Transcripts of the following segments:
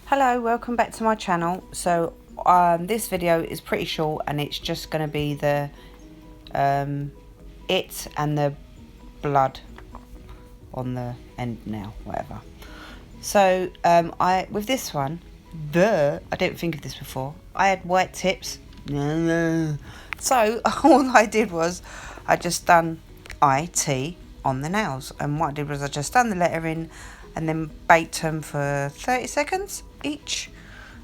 Hello, welcome back to my channel. So this video is pretty short and it's just going to be the it and the blood on the end now, whatever. So I with this one, I didn't think of this before. I had white tips. So all I did was I just done IT on the nails, and what I did was I just done the lettering and then baked them for 30 seconds each,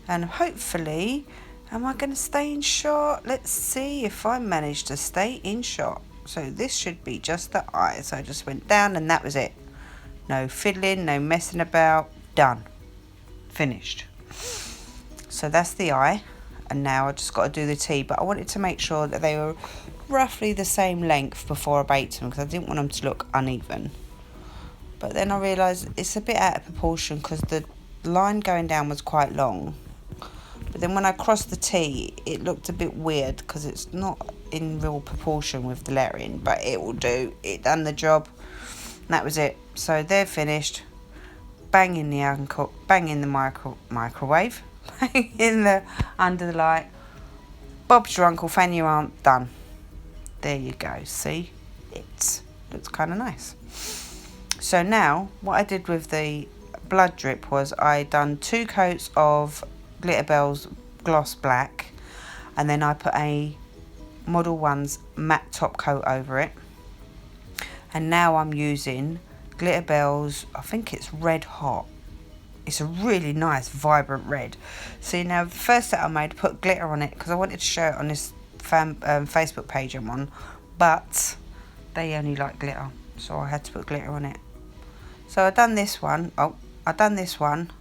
and hopefully, am I going to stay in shot? Let's see if I manage to stay in shot. So this should be just the eye. So I just went down and that was it. No fiddling, no messing about, done, finished. So that's the eye, and now I just got to do the T, but I wanted to make sure that they were roughly the same length before I baked them because I didn't want them to look uneven. But then I realised it's a bit out of proportion because the line going down was quite long. But then when I crossed the T, it looked a bit weird because it's not in real proportion with the lettering, but it will do. It done the job. And that was it. So they're finished. Bang in the uncle, bang in the microwave, bang in the under the light. Bob's your uncle, fan your aunt, done. There you go. See, it looks kind of nice. So now, what I did with the blood drip was I done 2 coats of Glitterbels Gloss Black, and then I put a Model 1's matte top coat over it. And now I'm using Glitterbels, I think it's Red Hot. It's a really nice, vibrant red. See, now the first set I made, put glitter on it because I wanted to show it on this Facebook page I'm on, but they only like glitter, so I had to put glitter on it. So I done this one. I done this one,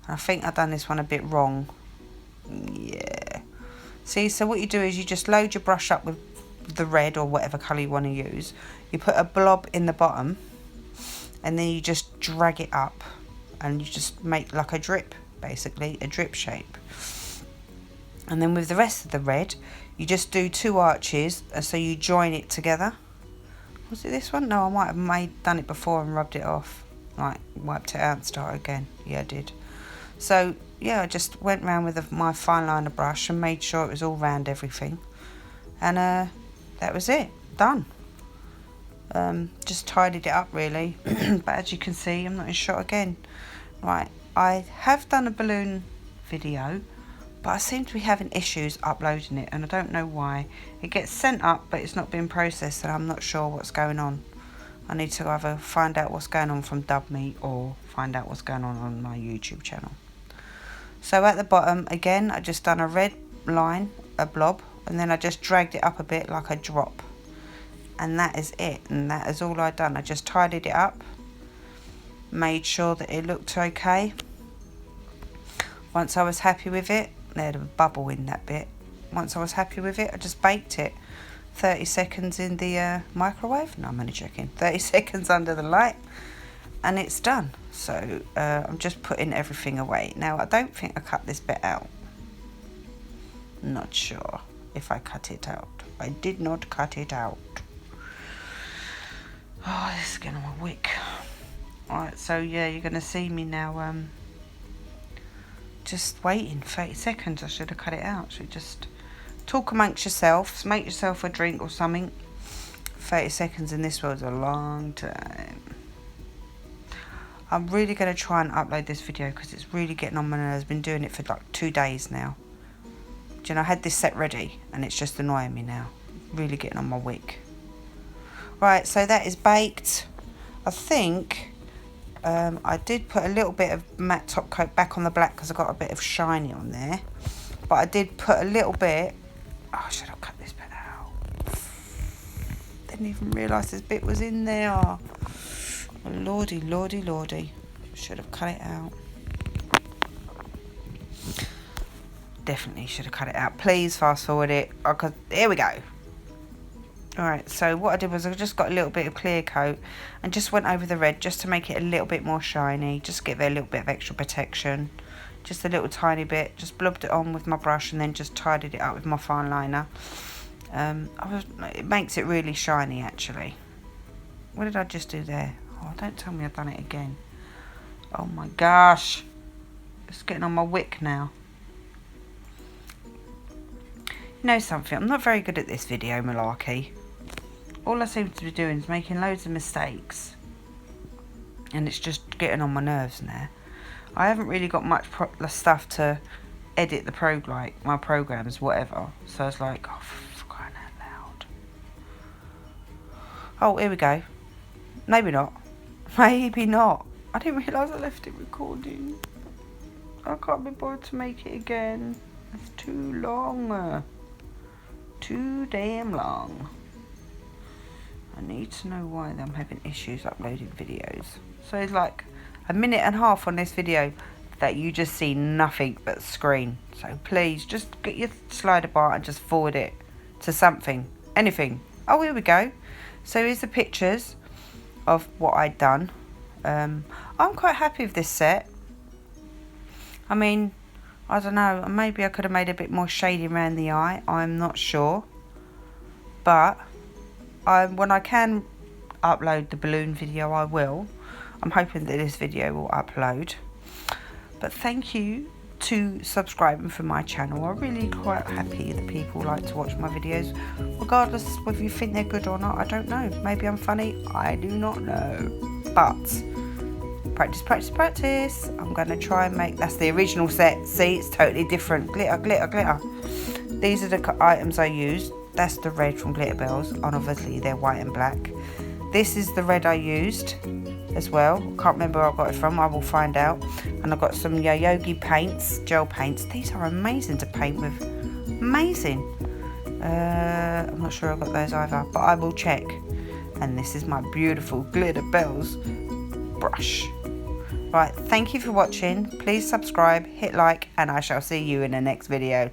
and I think I done this one a bit wrong. Yeah. See, so what you do is you just load your brush up with the red or whatever colour you want to use. You put a blob in the bottom, and then you just drag it up, and you just make like a drip, basically a drip shape. And then with the rest of the red, you just do 2 arches, so you join it together. Was it this one? No, I might have done it before and rubbed it off. Like, wiped it out and started again. Yeah, I did. So, yeah, I just went round with my fine liner brush and made sure it was all round everything. And that was it. Done. Just tidied it up, really. But as you can see, I'm not in shot again. Right, I have done a balloon video, but I seem to be having issues uploading it, and I don't know why. It gets sent up, but it's not being processed, and I'm not sure what's going on. I need to either find out what's going on from Dubme or find out what's going on my YouTube channel. So at the bottom, again, I just done a red line, a blob, and then I just dragged it up a bit like a drop. And that is it, and that is all I've done. I just tidied it up, made sure that it looked okay. Once I was happy with it, there's a bubble in that bit. Once I was happy with it, I just baked it. 30 seconds in the microwave. No, I'm only joking. 30 seconds under the light, and it's done. So I'm just putting everything away. Now, I don't think I cut this bit out. Not sure if I cut it out. I did not cut it out. Oh, this is getting on my wick. Alright, so yeah, you're going to see me now just waiting 30 seconds. I should have cut it out. So just talk amongst yourselves, make yourself a drink or something. 30 seconds in this world's a long time. I'm really going to try and upload this video because it's really getting on my nerves. I've been doing it for like 2 days now. Do you know, I had this set ready and it's just annoying me now. Really getting on my wick. Right, so that is baked. I think I did put a little bit of matte top coat back on the black because I got a bit of shiny on there. But I did put a little bit. Oh, should have cut this bit out. Didn't even realise this bit was in there. Oh, lordy, lordy, lordy. Should have cut it out. Definitely should have cut it out. Please fast forward it. Oh, here we go. Alright, so what I did was I just got a little bit of clear coat and just went over the red just to make it a little bit more shiny. Just give it a little bit of extra protection. Just a little tiny bit. Just blobbed it on with my brush and then just tidied it up with my fine liner. It makes it really shiny, actually. What did I just do there? Oh, don't tell me I've done it again. Oh my gosh. It's getting on my wick now. You know something, I'm not very good at this video malarkey. All I seem to be doing is making loads of mistakes. And it's just getting on my nerves now. I haven't really got much stuff to edit my programs, whatever. So it's like, oh, for crying out loud. Oh, here we go. Maybe not. Maybe not. I didn't realise I left it recording. I can't be bothered to make it again. It's too long. Too damn long. I need to know why I'm having issues uploading videos. So it's like a minute and a half on this video that you just see nothing but screen. So please just get your slider bar and just forward it to something, anything. Oh, here we go. So here's the pictures of what I'd done. I'm quite happy with this set. I mean, I don't know, maybe I could have made a bit more shading around the eye. I'm not sure. But when I can upload the balloon video, I will. I'm hoping that this video will upload. But thank you to subscribing for my channel. I'm really quite happy that people like to watch my videos, regardless whether you think they're good or not. I don't know. Maybe I'm funny. I do not know. But practice, practice, practice. I'm going to try and make... That's the original set. See, it's totally different. Glitter, glitter, glitter. These are the items I used. That's the red from Glitterbels. And obviously they're white and black. This is the red I used as well. Can't remember where I got it from. I will find out. And I've got some Yoyogi paints, gel paints. These are amazing to paint with. Amazing. I'm not sure I got those either, but I will check. And this is my beautiful Glitterbels brush. Right, thank you for watching. Please subscribe, hit like, and I shall see you in the next video.